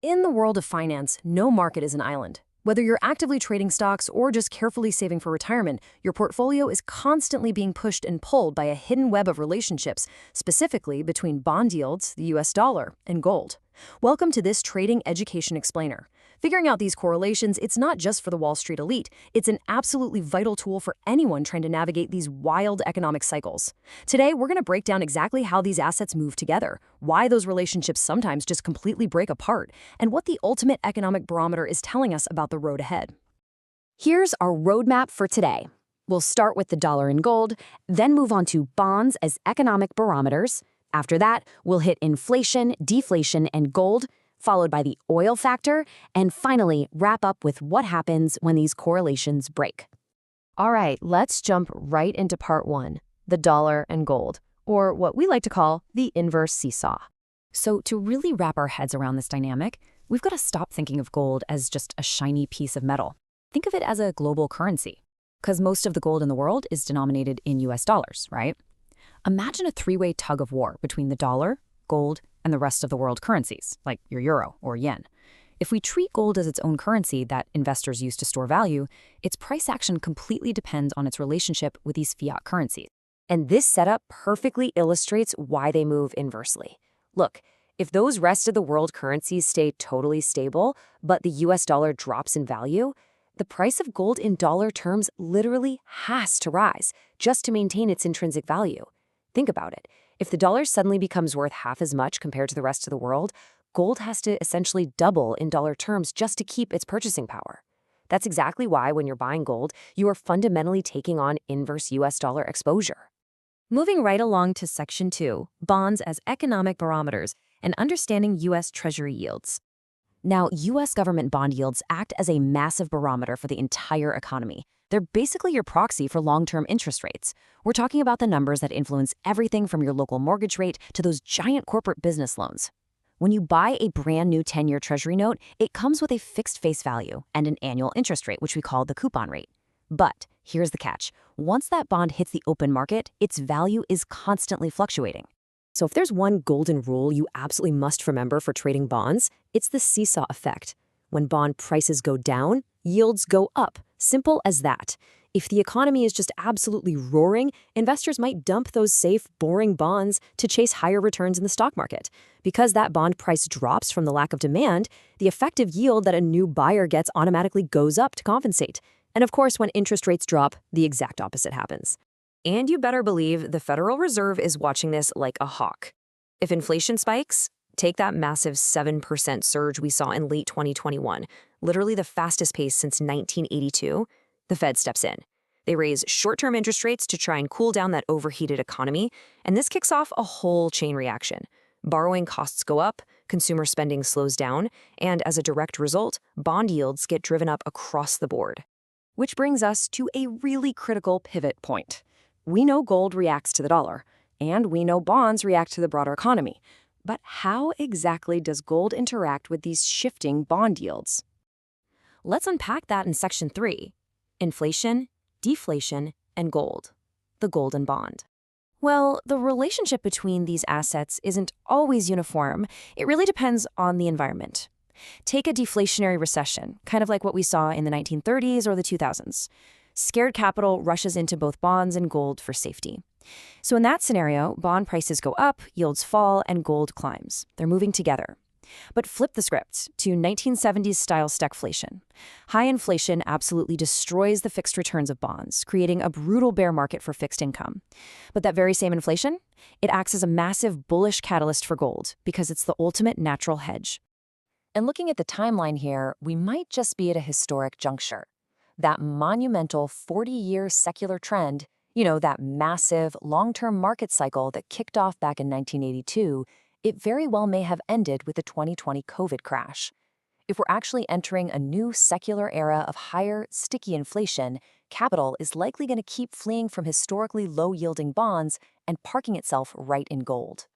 In the world of finance, no market is an island. Whether you're actively trading stocks or just carefully saving for retirement, your portfolio is constantly being pushed and pulled by a hidden web of relationships, specifically between bond yields, the US dollar, and gold. Welcome to this Trading Education Explainer. Figuring out these correlations, it's not just for the Wall Street elite. It's an absolutely vital tool for anyone trying to navigate these wild economic cycles. Today, we're going to break down exactly how these assets move together, why those relationships sometimes just completely break apart, and what the ultimate economic barometer is telling us about the road ahead. Here's our roadmap for today. We'll start with the dollar and gold, then move on to bonds as economic barometers. After that, we'll hit inflation, deflation, and gold, followed by the oil factor, and finally wrap up with what happens when these correlations break. All right, let's jump right into part one, the dollar and gold, or what we like to call the inverse seesaw. So to really wrap our heads around this dynamic, we've got to stop thinking of gold as just a shiny piece of metal. Think of it as a global currency, because most of the gold in the world is denominated in US dollars, right? Imagine a three-way tug of war between the dollar, gold, and the rest of the world currencies, like your euro or yen. If we treat gold as its own currency that investors use to store value, its price action completely depends on its relationship with these fiat currencies. And this setup perfectly illustrates why they move inversely. Look, if those rest of the world currencies stay totally stable, but the US dollar drops in value, the price of gold in dollar terms literally has to rise just to maintain its intrinsic value. Think about it. If the dollar suddenly becomes worth half as much compared to the rest of the world, gold has to essentially double in dollar terms just to keep its purchasing power. That's exactly why when you're buying gold, you are fundamentally taking on inverse US dollar exposure. Moving right along to Section 2, bonds as economic barometers and understanding US Treasury yields. Now, US government bond yields act as a massive barometer for the entire economy. They're basically your proxy for long-term interest rates. We're talking about the numbers that influence everything from your local mortgage rate to those giant corporate business loans. When you buy a brand new 10-year Treasury note, it comes with a fixed face value and an annual interest rate, which we call the coupon rate. But here's the catch. Once that bond hits the open market, its value is constantly fluctuating. So if there's one golden rule you absolutely must remember for trading bonds, it's the seesaw effect. When bond prices go down, yields go up. Simple as that. If the economy is just absolutely roaring, investors might dump those safe, boring bonds to chase higher returns in the stock market. Because that bond price drops from the lack of demand, the effective yield that a new buyer gets automatically goes up to compensate. And of course, when interest rates drop, the exact opposite happens. And you better believe the Federal Reserve is watching this like a hawk. If inflation spikes, take that massive 7% surge we saw in late 2021, literally the fastest pace since 1982, the Fed steps in. They raise short-term interest rates to try and cool down that overheated economy, and this kicks off a whole chain reaction. Borrowing costs go up, consumer spending slows down, and as a direct result, bond yields get driven up across the board. Which brings us to a really critical pivot point. We know gold reacts to the dollar, and we know bonds react to the broader economy. But how exactly does gold interact with these shifting bond yields? Let's unpack that in Section 3, inflation, deflation, and gold, the golden bond. Well, the relationship between these assets isn't always uniform. It really depends on the environment. Take a deflationary recession, kind of like what we saw in the 1930s or the 2000s. Scared capital rushes into both bonds and gold for safety. So in that scenario, bond prices go up, yields fall, and gold climbs. They're moving together. But flip the script to 1970s-style stagflation. High inflation absolutely destroys the fixed returns of bonds, creating a brutal bear market for fixed income. But that very same inflation, it acts as a massive bullish catalyst for gold because it's the ultimate natural hedge. And looking at the timeline here, we might just be at a historic juncture. That monumental 40-year secular trend, that massive long-term market cycle that kicked off back in 1982, it very well may have ended with the 2020 COVID crash. If we're actually entering a new secular era of higher, sticky inflation, capital is likely going to keep fleeing from historically low-yielding bonds and parking itself right in gold.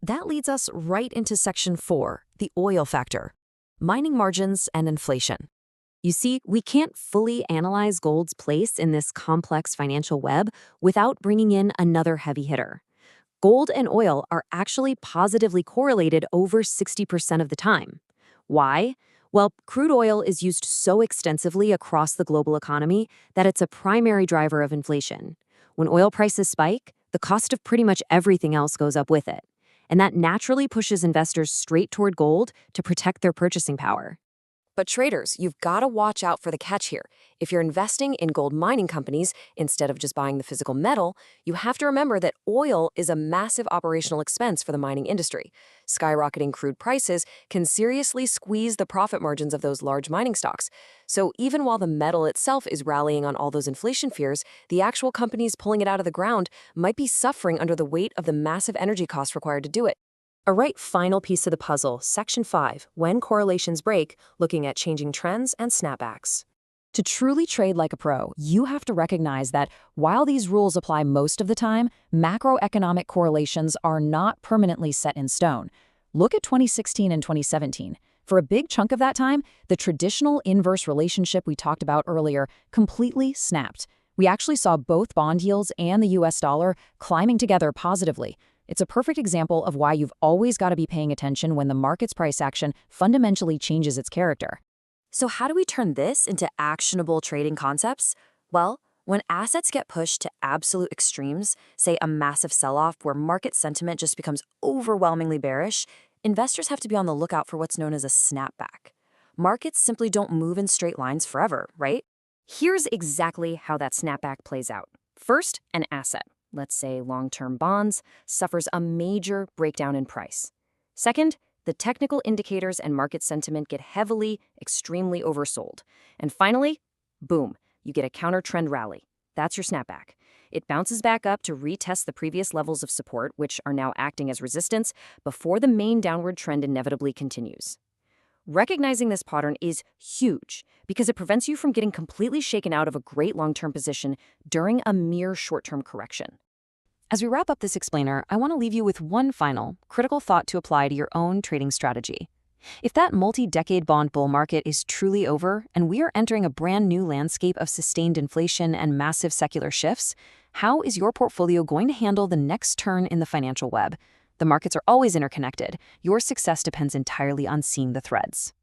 That leads us right into Section 4, the oil factor, mining margins and inflation. You see, we can't fully analyze gold's place in this complex financial web without bringing in another heavy hitter. Gold and oil are actually positively correlated over 60% of the time. Why? Well, crude oil is used so extensively across the global economy that it's a primary driver of inflation. When oil prices spike, the cost of pretty much everything else goes up with it. And that naturally pushes investors straight toward gold to protect their purchasing power. But traders, you've got to watch out for the catch here. If you're investing in gold mining companies instead of just buying the physical metal, you have to remember that oil is a massive operational expense for the mining industry. Skyrocketing crude prices can seriously squeeze the profit margins of those large mining stocks. So even while the metal itself is rallying on all those inflation fears, the actual companies pulling it out of the ground might be suffering under the weight of the massive energy costs required to do it. All right, final piece of the puzzle, Section 5, when correlations break, looking at changing trends and snapbacks. To truly trade like a pro, you have to recognize that while these rules apply most of the time, macroeconomic correlations are not permanently set in stone. Look at 2016 and 2017. For a big chunk of that time, the traditional inverse relationship we talked about earlier completely snapped. We actually saw both bond yields and the US dollar climbing together positively. It's a perfect example of why you've always got to be paying attention when the market's price action fundamentally changes its character. So how do we turn this into actionable trading concepts? Well, when assets get pushed to absolute extremes, say a massive sell-off where market sentiment just becomes overwhelmingly bearish, investors have to be on the lookout for what's known as a snapback. Markets simply don't move in straight lines forever, right? Here's exactly how that snapback plays out. First, an asset, let's say long-term bonds, suffers a major breakdown in price. Second, the technical indicators and market sentiment get heavily, extremely oversold. And finally, boom, you get a counter-trend rally. That's your snapback. It bounces back up to retest the previous levels of support, which are now acting as resistance, before the main downward trend inevitably continues. Recognizing this pattern is huge because it prevents you from getting completely shaken out of a great long-term position during a mere short-term correction. As we wrap up this explainer, I want to leave you with one final, critical thought to apply to your own trading strategy. If that multi-decade bond bull market is truly over and we are entering a brand new landscape of sustained inflation and massive secular shifts, how is your portfolio going to handle the next turn in the financial web? The markets are always interconnected. Your success depends entirely on seeing the threads.